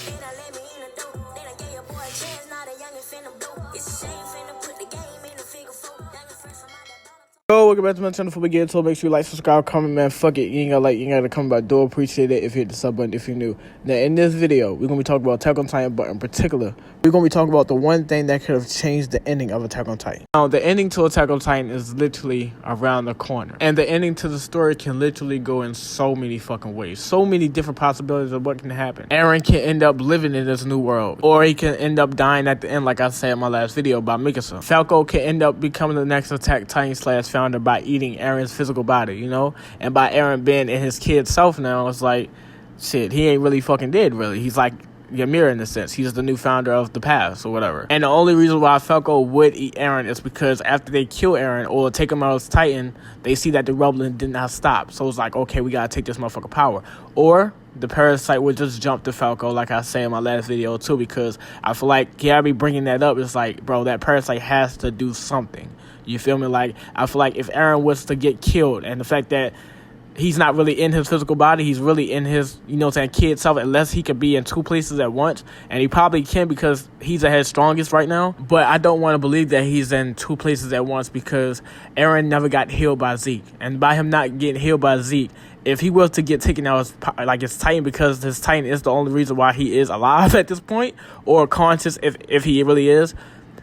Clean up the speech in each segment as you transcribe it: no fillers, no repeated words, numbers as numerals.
Then I let me in the door. Then I gave your boy a chance, now the youngin' finna blow. It's a shame finna put the game in the figure four. Youngin' fresh from out that bottom. Yo, welcome back to my channel. Before we get into it, make sure you like, subscribe, comment, man. Fuck it. You ain't gotta comment, but I do appreciate it if you hit the sub button if you're new. Now, in this video, we're gonna be talking about Attack on Titan, but in particular, we're gonna be talking about the one thing that could have changed the ending of Attack on Titan. Now, the ending to Attack on Titan is literally around the corner. And the ending to the story can literally go in so many fucking ways. So many different possibilities of what can happen. Eren can end up living in this new world. Or he can end up dying at the end, like I said in my last video about Mikasa. Falco can end up becoming the next Attack Titan / founder by eating Eren's physical body, you know? And by Eren being in his kid's self now, it's like, shit, he ain't really fucking dead, really. He's like Ymir in a sense. He's the new founder of the past or whatever. And the only reason why Falco would eat Eren is because after they kill Eren or take him out as Titan, they see that the rebellion did not stop. So it's like, okay, we gotta take this motherfucker power. Or the parasite would just jump to Falco, like I say in my last video too, because I feel like Gabby bringing that up, it's like, bro, that parasite has to do something. You feel me? Like, I feel like if Eren was to get killed, and the fact that he's not really in his physical body, he's really in his, you know what I'm saying, kid self, unless he could be in two places at once. And he probably can because he's at his strongest right now. But I don't want to believe that he's in two places at once because Eren never got healed by Zeke. And by him not getting healed by Zeke, if he was to get taken out as his Titan, because his Titan is the only reason why he is alive at this point, or conscious if he really is,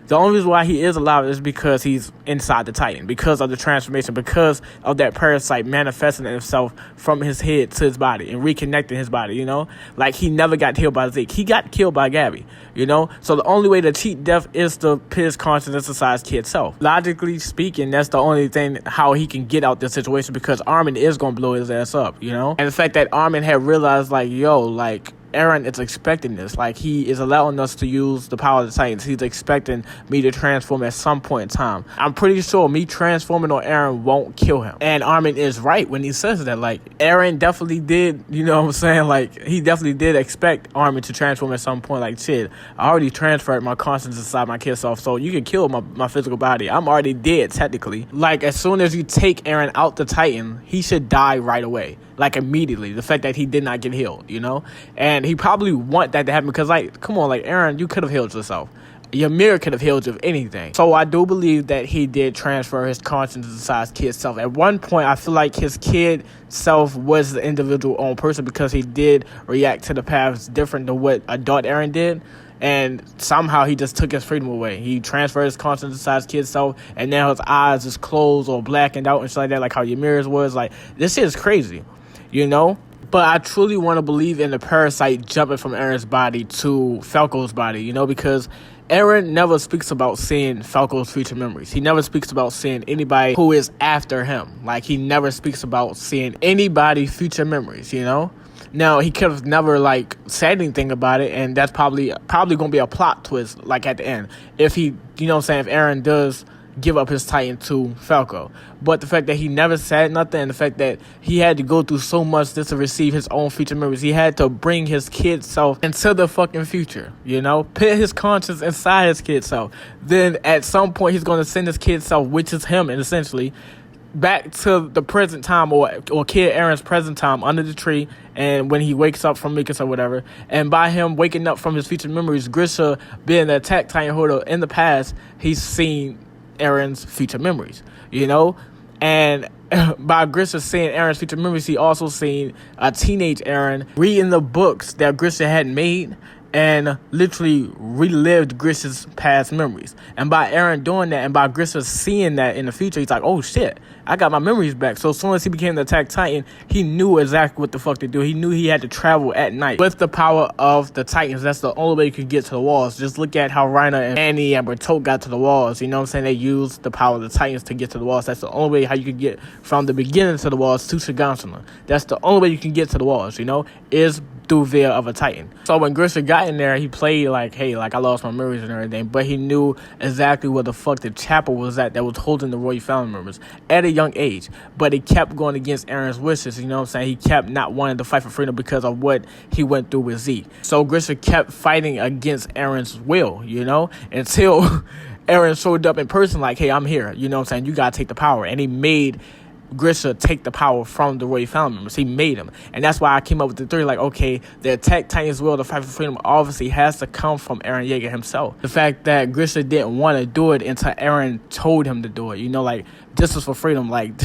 the only reason why he is alive is because he's inside the Titan, because of the transformation, because of that parasite manifesting itself from his head to his body and reconnecting his body, you know? Like, he never got killed by Zeke. He got killed by Gabby, you know? So the only way to cheat death is to pit his consciousness inside his kid self. Logically speaking, that's the only thing how he can get out this situation, because Armin is going to blow his ass up, you know? And the fact that Armin had realized, like, yo, like, Eren is expecting this. Like, he is allowing us to use the power of the Titans. He's expecting me to transform at some point in time. I'm pretty sure me transforming on Eren won't kill him. And Armin is right when he says that. Like, Eren definitely did, you know what I'm saying? Like, he definitely did expect Armin to transform at some point. Like, shit, I already transferred my conscience inside my kid self, so you can kill my physical body. I'm already dead, technically. Like, as soon as you take Eren out the Titan, he should die right away. Like, immediately. The fact that he did not get healed, you know? And he probably want that to happen because, like, come on, like, Eren, you could have healed yourself. Ymir could have healed you of anything. So I do believe that he did transfer his conscience inside his kid self. At one point, I feel like his kid self was the individual own person because he did react to the paths different than what adult Eren did. And somehow he just took his freedom away. He transferred his conscience inside his kid self, and now his eyes is closed or blackened out and shit like that, like how Ymir's was. Like, this shit is crazy, you know? But I truly want to believe in the parasite jumping from Eren's body to Falco's body, you know, because Eren never speaks about seeing Falco's future memories. He never speaks about seeing anybody who is after him. Like, he never speaks about seeing anybody's future memories, you know? Now, he could have never, like, said anything about it, and that's probably going to be a plot twist, like, at the end. If he, you know what I'm saying, if Eren does give up his Titan to Falco. But the fact that he never said nothing, and the fact that he had to go through so much just to receive his own future memories, he had to bring his kid self into the fucking future, you know? Put his conscience inside his kid self. Then at some point, he's going to send his kid self, which is him, and essentially, back to the present time, or Kid Eren's present time under the tree, and when he wakes up from Mikasa or whatever, and by him waking up from his future memories, Grisha being the Attack Titan holder in the past, he's seen Eren's future memories, you know? And by Grisha seeing Eren's future memories, he also seen a teenage Eren reading the books that Grisha had made and literally relived Grisha's past memories. And by Eren doing that, and by Grisha seeing that in the future, he's like, oh shit, I got my memories back. So as soon as he became the Attack Titan, he knew exactly what the fuck to do. He knew he had to travel at night with the power of the Titans. That's the only way you could get to the walls. Just look at how Reiner and Annie and Bertolt got to the walls. You know what I'm saying? They used the power of the Titans to get to the walls. That's the only way how you could get from the beginning to the walls to Shiganshina. That's the only way you can get to the walls, you know, is through via of a Titan. So when Grisha got in there, he played like, hey, like, I lost my memories and everything, but he knew exactly where the fuck the chapel was at that was holding the royal family members at a young age. But he kept going against Eren's wishes, you know what I'm saying? He kept not wanting to fight for freedom because of what he went through with Zeke. So Grisha kept fighting against Eren's will, you know, until Eren showed up in person like, hey, I'm here, you know what I'm saying? You gotta take the power. And he made Grisha take the power from the Royal Family members. He made them. And that's why I came up with the theory, like, okay, the Attack Titan's will to fight for freedom obviously has to come from Eren Yeager himself. The fact that Grisha didn't want to do it until Eren told him to do it. You know, like, this is for freedom. Like,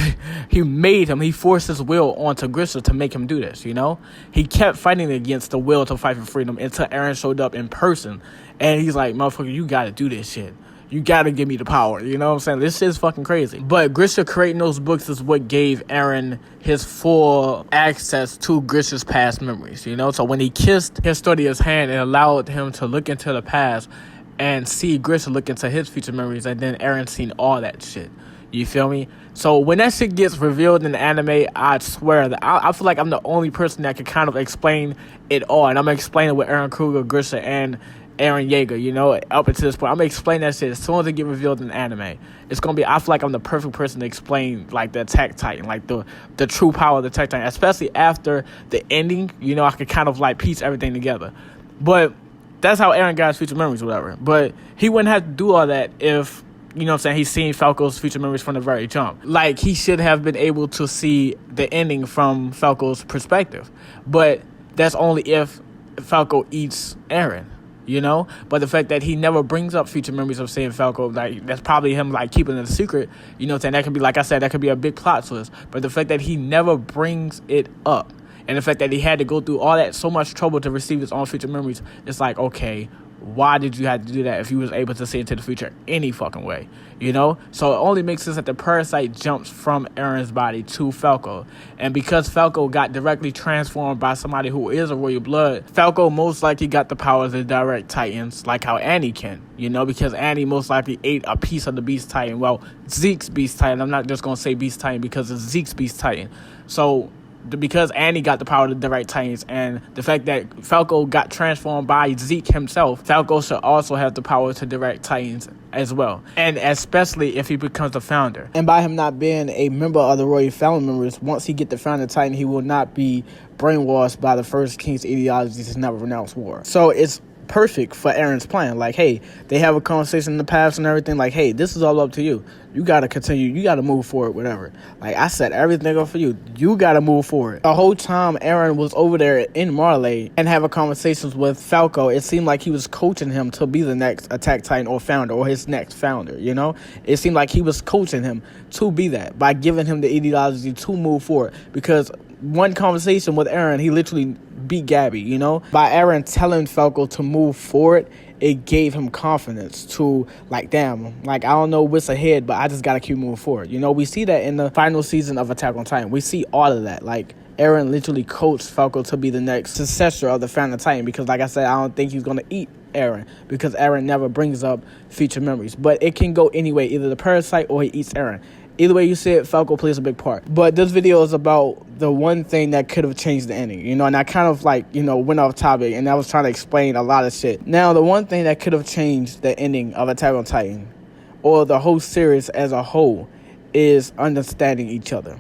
he made him. He forced his will onto Grisha to make him do this, you know? He kept fighting against the will to fight for freedom until Eren showed up in person. And he's like, motherfucker, you got to do this shit. You gotta give me the power, you know what I'm saying? This shit's fucking crazy. But Grisha creating those books is what gave Eren his full access to Grisha's past memories, you know? So when he kissed Historia's hand, it allowed him to look into the past and see Grisha look into his future memories, and then Eren seen all that shit. You feel me? So when that shit gets revealed in the anime, I swear that I feel like I'm the only person that can kind of explain it all. And I'm gonna explain it with Eren Kruger, Grisha, and Eren Yeager, you know, up until this point. I'm gonna explain that shit as soon as it get revealed in the anime. It's gonna be, I feel like I'm the perfect person to explain, like, the Attack Titan, like the true power of the Attack Titan, especially after the ending. You know, I could kind of like piece everything together. But that's how Eren got his future memories or whatever. But he wouldn't have to do all that if, you know what I'm saying, he's seen Falco's future memories from the very jump. Like, he should have been able to see the ending from Falco's perspective. But that's only if Falco eats Eren. You know, but the fact that he never brings up future memories of seeing Falco, like, that's probably him, like, keeping it a secret. You know what I'm saying? That could be, like I said, that could be a big plot twist. But the fact that he never brings it up, and the fact that he had to go through all that, so much trouble to receive his own future memories, it's like, okay, why did you have to do that if you was able to see into the future any fucking way? You know? So it only makes sense that the parasite jumps from Eren's body to Falco. And because Falco got directly transformed by somebody who is a royal blood, Falco most likely got the powers of direct titans, like how Annie can. You know? Because Annie most likely ate a piece of the Beast Titan. Well, Zeke's Beast Titan. I'm not just going to say Beast Titan because it's Zeke's Beast Titan. So because Annie got the power to direct Titans, and the fact that Falco got transformed by Zeke himself, Falco should also have the power to direct Titans as well, and especially if he becomes the founder. And by him not being a member of the Royal Family members, once he get the founder Titan, he will not be brainwashed by the first king's ideology to never renounce war. So it's perfect for Eren's plan. Like, hey, they have a conversation in the past and everything. Like, hey, this is all up to you. You gotta continue. You gotta move forward, whatever. Like, I set everything up for you. You gotta move forward. The whole time Eren was over there in Marley and having conversations with Falco, it seemed like he was coaching him to be the next Attack Titan or founder, or his next founder, you know? It seemed like he was coaching him to be that by giving him the ideology to move forward. Because one conversation with Eren, he literally beat Gabby, you know? By Eren telling Falco to move forward, it gave him confidence to, like, damn, like, I don't know what's ahead, but I just gotta keep moving forward. You know, we see that in the final season of Attack on Titan. We see all of that. Like, Eren literally coached Falco to be the next successor of the Phantom Titan, because, like I said, I don't think he's gonna eat Eren, because Eren never brings up future memories. But it can go anyway, either the parasite or he eats Eren. Either way you see it, Falco plays a big part. But this video is about the one thing that could have changed the ending, you know, and I kind of, like, you know, went off topic, and I was trying to explain a lot of shit. Now, the one thing that could have changed the ending of Attack on Titan, or the whole series as a whole, is understanding each other.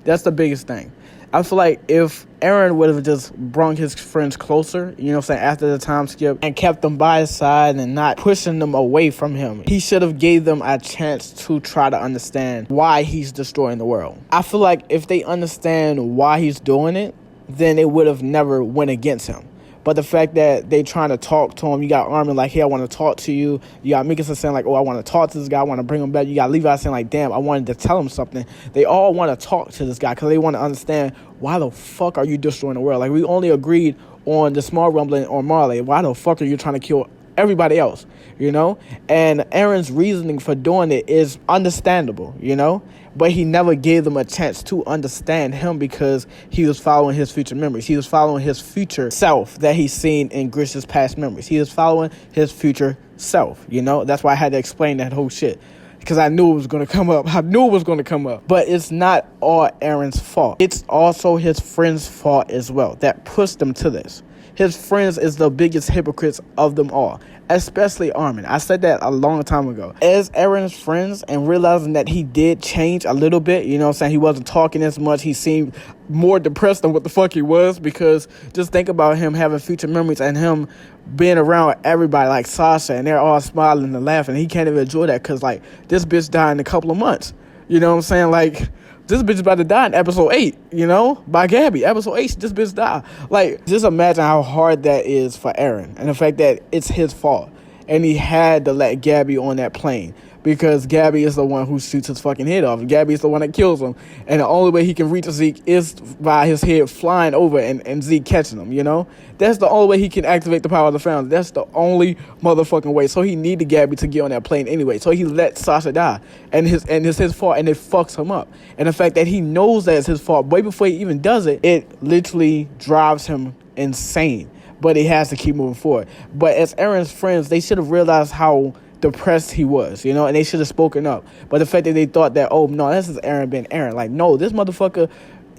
That's the biggest thing. I feel like if Eren would have just brought his friends closer, you know what I'm saying, after the time skip, and kept them by his side and not pushing them away from him, he should have gave them a chance to try to understand why he's destroying the world. I feel like if they understand why he's doing it, then they would have never went against him. But the fact that they trying to talk to him, you got Armin like, hey, I want to talk to you. You got Mikasa saying like, oh, I want to talk to this guy. I want to bring him back. You got Levi saying like, damn, I wanted to tell him something. They all want to talk to this guy because they want to understand, why the fuck are you destroying the world? Like, we only agreed on the small rumbling on Marley. Why the fuck are you trying to kill everybody else, you know? And Eren's reasoning for doing it is understandable, you know? But he never gave them a chance to understand him because he was following his future memories. He was following his future self that he's seen in Grisha's past memories. He was following his future self, you know? That's why I had to explain that whole shit, because I knew it was going to come up. I knew it was going to come up. But it's not all Eren's fault. It's also his friends' fault as well that pushed them to this. His friends is the biggest hypocrites of them all, especially Armin. I said that a long time ago. As Eren's friends, and realizing that he did change a little bit, you know what I'm saying? He wasn't talking as much. He seemed more depressed than what the fuck he was, because just think about him having future memories and him being around everybody like Sasha, and they're all smiling and laughing. He can't even enjoy that because, like, this bitch died in a couple of months. You know what I'm saying? Like, This bitch about to die in episode 8, by Gabby. Episode 8, this bitch died. Like, just imagine how hard that is for Eren. And the fact that it's his fault. And he had to let Gabby on that plane. Because Gabby is the one who shoots his fucking head off. Gabby is the one that kills him. And the only way he can reach Zeke is by his head flying over and Zeke catching him, That's the only way he can activate the power of the family. That's the only motherfucking way. So he needed Gabby to get on that plane anyway. So he let Sasha die. And it's his fault, and it fucks him up. And the fact that he knows that it's his fault way before he even does it, it literally drives him insane. But he has to keep moving forward. But as Eren's friends, they should have realized how depressed he was, and they should have spoken up. But the fact that they thought that, oh no, this is Eren being Eren, like, no, this motherfucker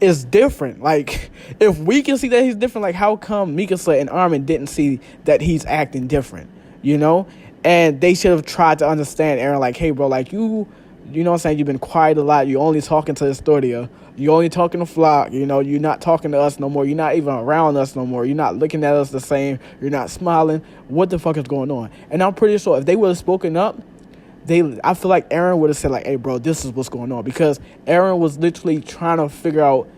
is different. Like, if we can see that he's different, like, how come Mikasa and Armin didn't see that he's acting different, and they should have tried to understand Eren, like, hey bro, like, you know what I'm saying, you've been quiet a lot, you're only talking to Historia, you're only talking to Flock, you're not talking to us no more, you're not even around us no more, you're not looking at us the same, you're not smiling, what the fuck is going on? And I'm pretty sure if they would have spoken up, I feel like Eren would have said, like, hey bro, this is what's going on, because Eren was literally trying to figure out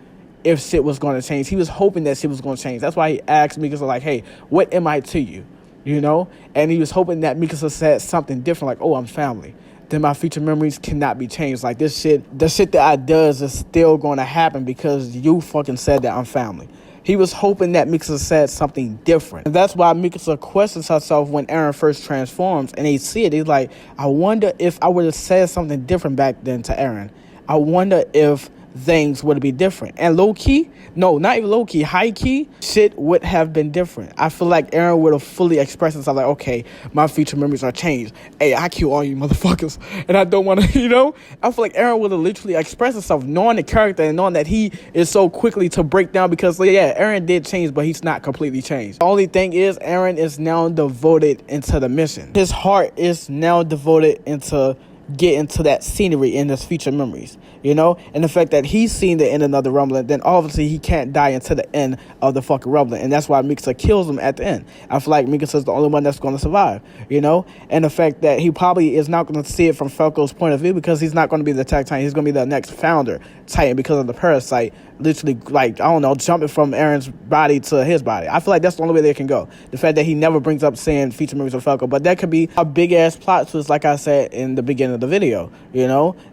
if shit was going to change. He was hoping that shit was going to change. That's why he asked Mikasa, like, hey, what am I to you? And he was hoping that Mikasa said something different, like, oh, I'm family. Then my future memories cannot be changed. Like, the shit that I does is still going to happen because you fucking said that I'm family. He was hoping that Mikasa said something different. And that's why Mikasa questions herself when Eren first transforms. And they see it. He's like, I wonder if I would have said something different back then to Eren. I wonder if things would be different. And low-key, no, not even low-key, high-key, shit would have been different. I feel like Eren would have fully expressed himself, like, okay, my future memories are changed. Hey, I kill all you motherfuckers, and I don't want to, I feel like Eren would have literally expressed himself, knowing the character and knowing that he is so quickly to break down, because, yeah, Eren did change, but he's not completely changed. The only thing is, Eren is now devoted into the mission. His heart is now devoted into get into that scenery in his future memories, and the fact that he's seen the end of the rumbling, then obviously he can't die until the end of the fucking rumbling, and that's why Mikasa kills him at the end. I feel like Mikasa's the only one that's going to survive, and the fact that he probably is not going to see it from Falco's point of view, because he's not going to be the attack Titan, he's going to be the next founder Titan, because of the parasite literally, like, I don't know, jumping from Eren's body to his body. I feel like that's the only way they can go. The fact that he never brings up saying future memories of Falco, but that could be a big ass plot twist, like I said in the beginning of the video.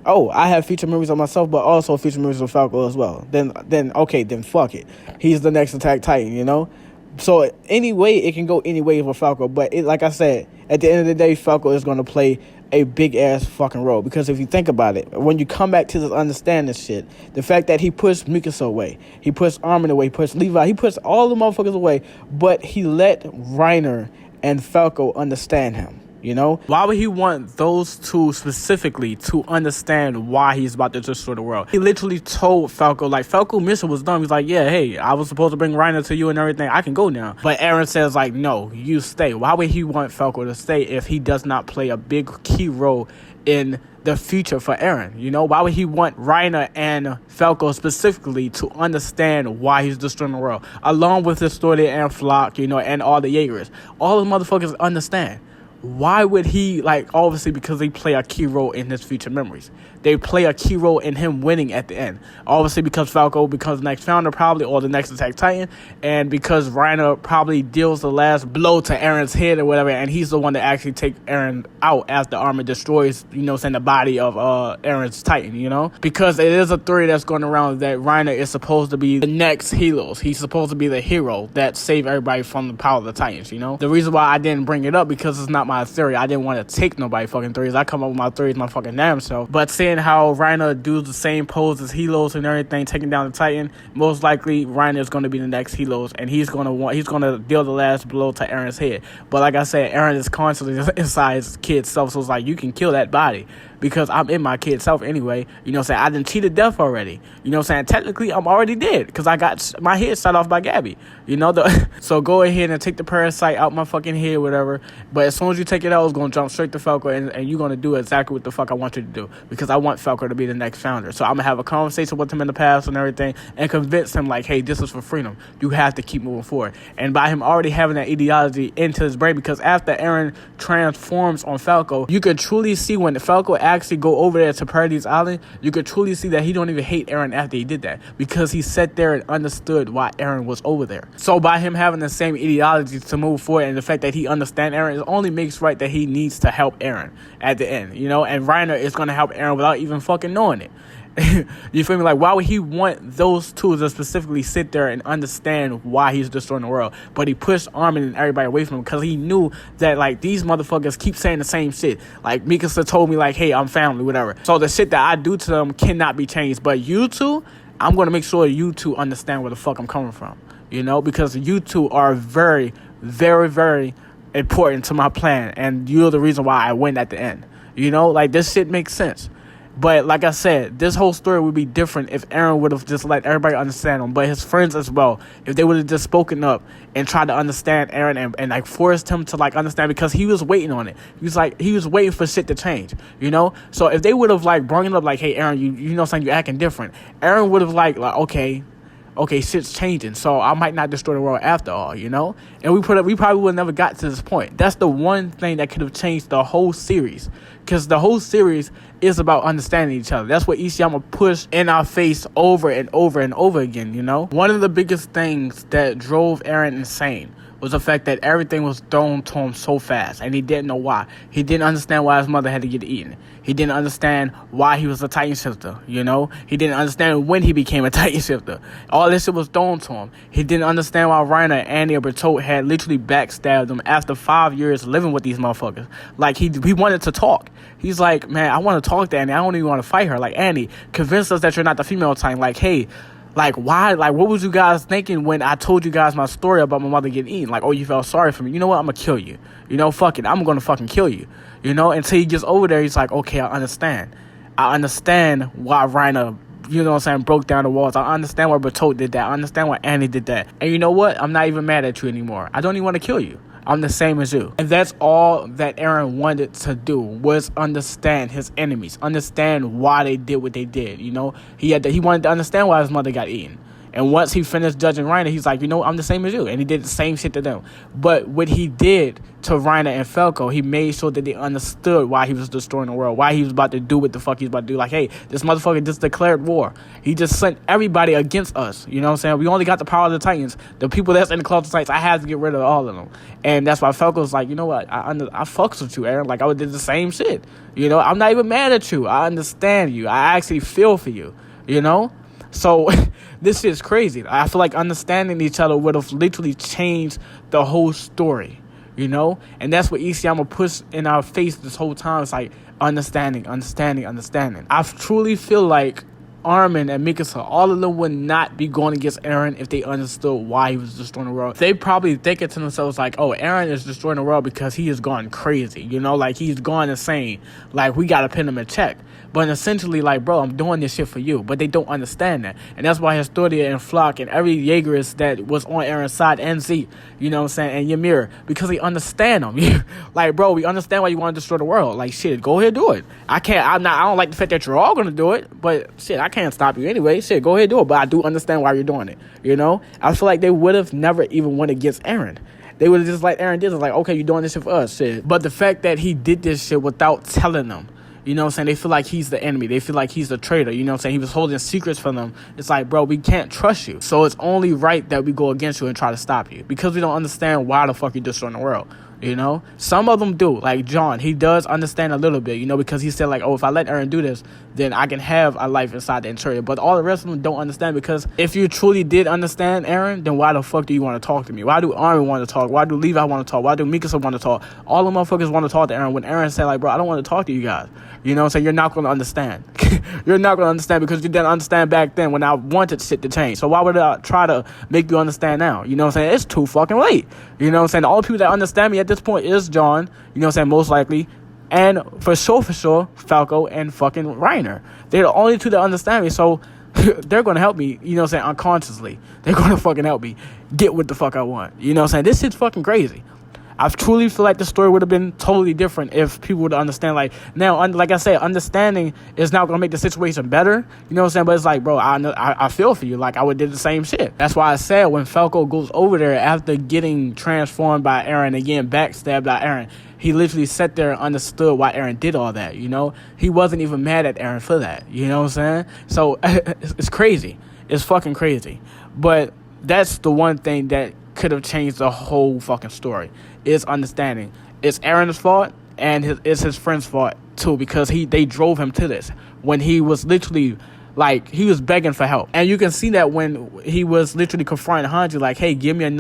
Oh, I have future memories of myself, but also future memories of Falco as well. Then okay, then fuck it. He's the next attack Titan. So anyway, it can go any way for Falco, but like I said, at the end of the day, Falco is going to play a big ass fucking role, because if you think about it, when you come back to this understanding shit, the fact that he pushed Mikasa away, he pushed Armin away, he pushed Levi, he pushed all the motherfuckers away, but he let Reiner and Falco understand him. Why would he want those two specifically to understand why he's about to destroy the world? He literally told Falco, like, Falco's mission was done. He's like, yeah, hey, I was supposed to bring Reiner to you and everything, I can go now. But Eren says, like, no, you stay. Why would he want Falco to stay if he does not play a big key role in the future for Eren? Why would he want Reiner and Falco specifically to understand why he's destroying the world, along with Historia and Flock, and all the Jaegers? All the motherfuckers understand. Why would he, like, obviously because they play a key role in his future memories. They play a key role in him winning at the end. Obviously because Falco becomes the next founder probably, or the next attack Titan, and because Reiner probably deals the last blow to Eren's head or whatever, and he's the one that actually takes Eren out as the armor destroys, the body of Eren's Titan, because it is a theory that's going around that Reiner is supposed to be the next Helos. He's supposed to be the hero that saved everybody from the power of the Titans, The reason why I didn't bring it up, because it's not my theory. I didn't want to take nobody fucking theories. I come up with my theories my fucking damn self. But seeing how Reiner does the same pose as Helos and everything, taking down the Titan, most likely Reiner is going to be the next Helos, and he's going to deal the last blow to Eren's head. But like I said, Eren is constantly inside his kid's self, so it's like, you can kill that body, because I'm in my kid's self anyway. I done cheated death already. Technically I'm already dead, because I got my head shot off by Gabby. So go ahead and take the parasite out my fucking head, whatever. But as soon as as you take it out, it's going to jump straight to Falco, and you're going to do exactly what the fuck I want you to do, because I want Falco to be the next founder. So I'm going to have a conversation with him in the past and everything, and convince him, like, hey, this is for freedom. You have to keep moving forward. And by him already having that ideology into his brain, because after Eren transforms on Falco, you could truly see when Falco actually go over there to Paradise Island, you could truly see that he don't even hate Eren after he did that, because he sat there and understood why Eren was over there. So by him having the same ideology to move forward, and the fact that he understands Eren, it only makes right that he needs to help Eren at the end, you know, and Reiner is going to help Eren without even fucking knowing it. You feel me? Like, why would he want those two to specifically sit there and understand why he's destroying the world? But he pushed Armin and everybody away from him, because he knew that, like, these motherfuckers keep saying the same shit. Like, Mikasa told me, like, hey, I'm family, whatever. So the shit that I do to them cannot be changed. But you two, I'm going to make sure you two understand where the fuck I'm coming from. You know? Because you two are very, very, very important to my plan. And you're the reason why I win at the end. You know? Like, this shit makes sense. But like I said, this whole story would be different if Eren would have just let everybody understand him, but his friends as well, if they would have just spoken up and tried to understand Eren and like forced him to like understand, because he was waiting on it. He was waiting for shit to change, you know? So if they would have like brought it up like, hey Eren, you know something, you acting different, Eren would have like okay, shit's changing, so I might not destroy the world after all, you know? And we probably would have never got to this point. That's the one thing that could have changed the whole series, because the whole series is about understanding each other. That's what Ishiyama pushed in our face over and over and over again, you know? One of the biggest things that drove Eren insane was the fact that everything was thrown to him so fast, and he didn't know why. He didn't understand why his mother had to get eaten. He didn't understand why he was a Titan shifter, you know? He didn't understand when he became a Titan shifter. All this shit was thrown to him. He didn't understand why Reiner, Annie, or Bertolt had literally backstabbed him after 5 years living with these motherfuckers. Like, he wanted to talk. He's like, man, I want to talk to Annie. I don't even want to fight her. Like, Annie, convince us that you're not the female Titan. Like, hey, like, why? Like, what was you guys thinking when I told you guys my story about my mother getting eaten? Like, oh, you felt sorry for me. You know what? I'm going to kill you. You know, fuck it. I'm going to fucking kill you. You know, until he gets over there, he's like, okay, I understand. I understand why Reiner, you know what I'm saying, broke down the walls. I understand why Bertolt did that. I understand why Annie did that. And you know what? I'm not even mad at you anymore. I don't even want to kill you. I'm the same as you. And that's all that Eren wanted to do, was understand his enemies, understand why they did what they did, you know? He wanted to understand why his mother got eaten. And once he finished judging Reiner, he's like, you know, I'm the same as you. And he did the same shit to them. But what he did to Reiner and Falco, he made sure that they understood why he was destroying the world, why he was about to do what the fuck he's about to do. Like, hey, this motherfucker just declared war. He just sent everybody against us. You know what I'm saying? We only got the power of the Titans. The people that's in the Cloud of Titans, I have to get rid of all of them. And that's why Falco's like, you know what? I fucks with you, Eren. Like, I would did the same shit. You know, I'm not even mad at you. I understand you. I actually feel for you. You know? So this shit's crazy. I feel like understanding each other would have literally changed the whole story, you know? And that's what Ishiyama pushed in our face this whole time. It's like understanding. I truly feel like Armin and Mikasa, all of them would not be going against Eren if they understood why he was destroying the world. They probably thinking to themselves like, oh, Eren is destroying the world because he has gone crazy, you know, like he's gone insane, like we gotta pin him in check. But essentially, like, bro, I'm doing this shit for you. But they don't understand that. And that's why Historia and Flock and every Jaegerist that was on Eren's side, and Z, you know what I'm saying, and Ymir, because they understand them. Like, bro, we understand why you want to destroy the world. Like, shit, go ahead, do it. I don't like the fact that you're all going to do it, but shit, I can't stop you anyway. Shit, go ahead, do it. But I do understand why you're doing it, you know? I feel like they would have never even went against Eren. They would have just like Eren did. It's like, okay, you're doing this shit for us, shit. But the fact that he did this shit without telling them, you know what I'm saying? They feel like he's the enemy. They feel like he's the traitor. You know what I'm saying? He was holding secrets from them. It's like, bro, we can't trust you. So it's only right that we go against you and try to stop you. Because we don't understand why the fuck you're destroying the world. You know? Some of them do. Like John, he does understand a little bit, you know, because he said like, oh, if I let Eren do this, then I can have a life inside the interior. But all the rest of them don't understand, because if you truly did understand Eren, then why the fuck do you want to talk to me? Why do Armin want to talk? Why do Levi want to talk? Why do Mikasa want to talk? All the motherfuckers want to talk to Eren when Eren said like, bro, I don't want to talk to you guys. You know what I'm saying? You're not going to understand. You're not going to understand because you didn't understand back then when I wanted shit to change. So why would I try to make you understand now? You know what I'm saying? It's too fucking late. You know what I'm saying? The only people that understand me at this point is John, you know what I'm saying, most likely, and for sure, Falco and fucking Reiner. They're the only two that understand me, so they're going to help me, you know what I'm saying, unconsciously. They're going to fucking help me get what the fuck I want. You know what I'm saying? This shit's fucking crazy. I truly feel like the story would have been totally different if people would understand. Like, now, like I said, understanding is not going to make the situation better. You know what I'm saying? But it's like, bro, I feel for you. Like, I would did the same shit. That's why I said when Falco goes over there after getting transformed by Eren and getting backstabbed by Eren, he literally sat there and understood why Eren did all that, you know? He wasn't even mad at Eren for that, you know what I'm saying? So, it's crazy. It's fucking crazy. But that's the one thing that could have changed the whole fucking story, is understanding. It's Eren's fault, and it's his friend's fault, too, because they drove him to this. When he was literally... like, he was begging for help. And you can see that when he was literally confronting Hanji, like, hey, give me a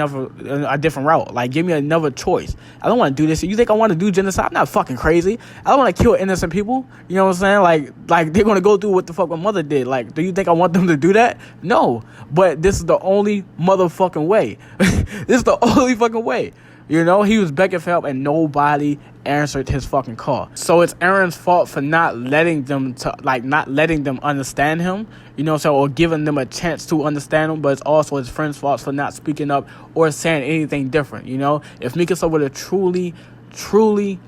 different route. Like, give me another choice. I don't want to do this. You think I want to do genocide? I'm not fucking crazy. I don't want to kill innocent people. You know what I'm saying? Like they're going to go through what the fuck my mother did. Like, do you think I want them to do that? No. But this is the only motherfucking way. This is the only fucking way. You know, he was begging for help and nobody answered his fucking call. So it's Eren's fault for not letting them understand him, you know, or giving them a chance to understand him. But it's also his friend's fault for not speaking up or saying anything different, you know. If Mikasa would have truly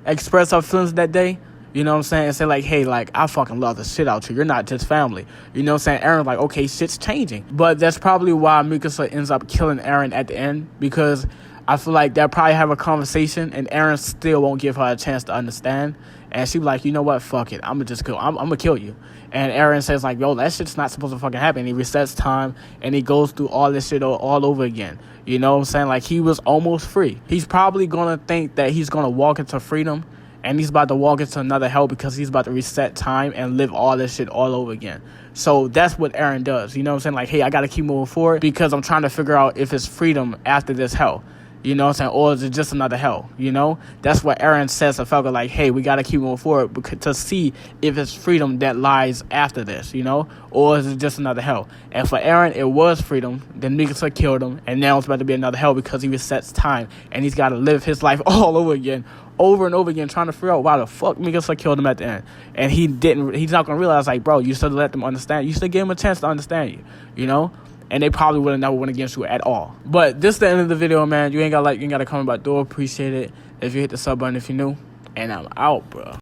expressed her feelings that day, you know what I'm saying, and say like, hey, like, I fucking love the shit out you. You're not just family. You know what I'm saying? Eren's like, okay, shit's changing. But that's probably why Mikasa ends up killing Eren at the end, because I feel like they'll probably have a conversation and Eren still won't give her a chance to understand. And she be like, you know what? Fuck it. I'm going to kill you. And Eren says like, yo, that shit's not supposed to fucking happen. He resets time and he goes through all this shit all over again. You know what I'm saying? Like, he was almost free. He's probably going to think that he's going to walk into freedom, and he's about to walk into another hell because he's about to reset time and live all this shit all over again. So that's what Eren does. You know what I'm saying? Like, hey, I got to keep moving forward because I'm trying to figure out if it's freedom after this hell. You know what I'm saying? Or is it just another hell? You know? That's what Eren says to Falco, like, hey, we got to keep moving forward to see if it's freedom that lies after this, you know? Or is it just another hell? And for Eren, it was freedom. Then Mikasa killed him, and now it's about to be another hell because he resets time, and he's got to live his life all over again, over and over again, trying to figure out why the fuck Mikasa killed him at the end. And he's not going to realize, like, bro, you still let them understand. You still gave him a chance to understand you, you know? And they probably would have never went against you at all. But this is the end of the video, man. You ain't got to comment about, do appreciate it. If you hit the sub button if you're new. And I'm out, bro.